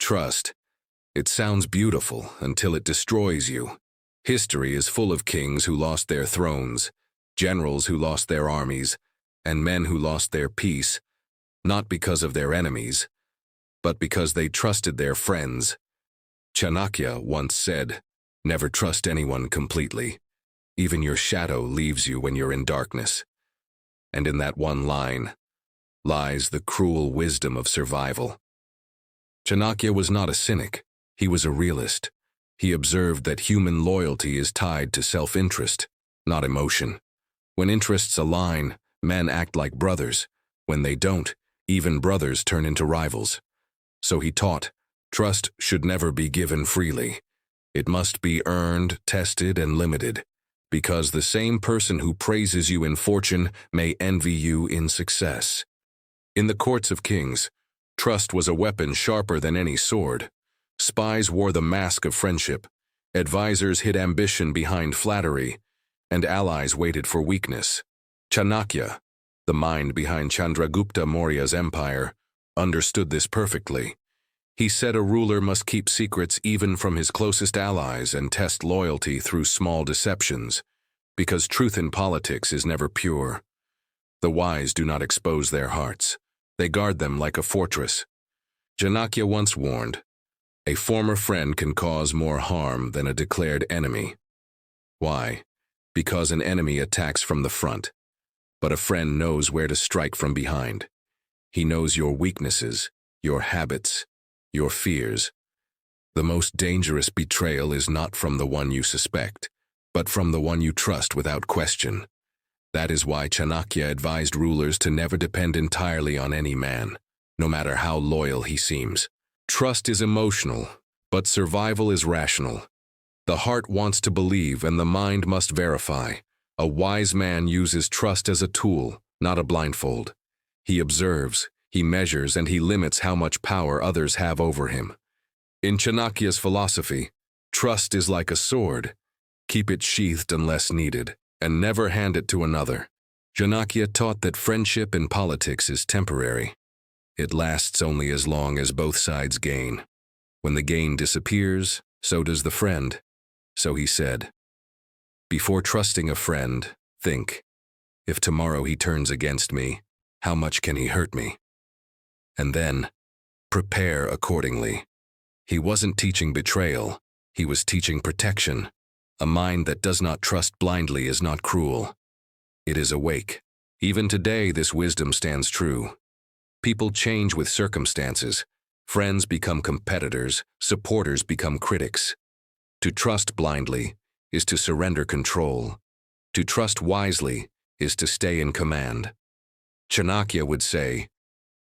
Trust. It sounds beautiful until it destroys you. History is full of kings who lost their thrones, generals who lost their armies, and men who lost their peace, not because of their enemies, but because they trusted their friends. Chanakya once said, "Never trust anyone completely. Even your shadow leaves you when you're in darkness." And in that one line lies the cruel wisdom of survival. Chanakya was not a cynic. He was a realist. He observed that human loyalty is tied to self-interest, not emotion. When interests align, men act like brothers. When they don't, even brothers turn into rivals. So he taught, trust should never be given freely. It must be earned, tested, and limited, because the same person who praises you in fortune may envy you in success. In the courts of kings, trust was a weapon sharper than any sword. Spies wore the mask of friendship, advisors hid ambition behind flattery, and allies waited for weakness. Chanakya, the mind behind Chandragupta Maurya's empire, understood this perfectly. He said a ruler must keep secrets even from his closest allies and test loyalty through small deceptions, because truth in politics is never pure. The wise do not expose their hearts. They guard them like a fortress. Chanakya once warned, "A former friend can cause more harm than a declared enemy." Why? Because an enemy attacks from the front, but a friend knows where to strike from behind. He knows your weaknesses, your habits, your fears. The most dangerous betrayal is not from the one you suspect, but from the one you trust without question. That is why Chanakya advised rulers to never depend entirely on any man, no matter how loyal he seems. Trust is emotional, but survival is rational. The heart wants to believe and the mind must verify. A wise man uses trust as a tool, not a blindfold. He observes, he measures, and he limits how much power others have over him. In Chanakya's philosophy, trust is like a sword. Keep it sheathed unless needed, and never hand it to another. Chanakya taught that friendship in politics is temporary. It lasts only as long as both sides gain. When the gain disappears, so does the friend. So he said, "Before trusting a friend, think, if tomorrow he turns against me, how much can he hurt me? And then, prepare accordingly." He wasn't teaching betrayal, he was teaching protection. A mind that does not trust blindly is not cruel. It is awake. Even today, this wisdom stands true. People change with circumstances. Friends become competitors, supporters become critics. To trust blindly is to surrender control. To trust wisely is to stay in command. Chanakya would say,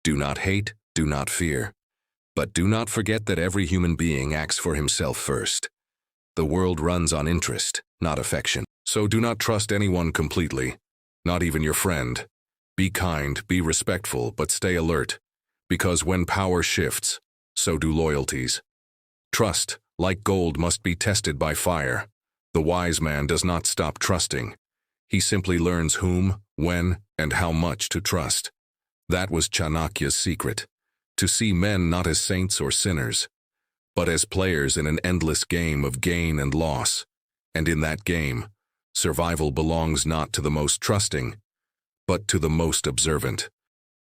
"Do not hate, do not fear. But do not forget that every human being acts for himself first. The world runs on interest, not affection. So do not trust anyone completely, not even your friend. Be kind, be respectful, but stay alert, because when power shifts, so do loyalties. Trust, like gold, must be tested by fire. The wise man does not stop trusting. He simply learns whom, when, and how much to trust." That was Chanakya's secret, to see men not as saints or sinners, but as players in an endless game of gain and loss. And in that game, survival belongs not to the most trusting, but to the most observant.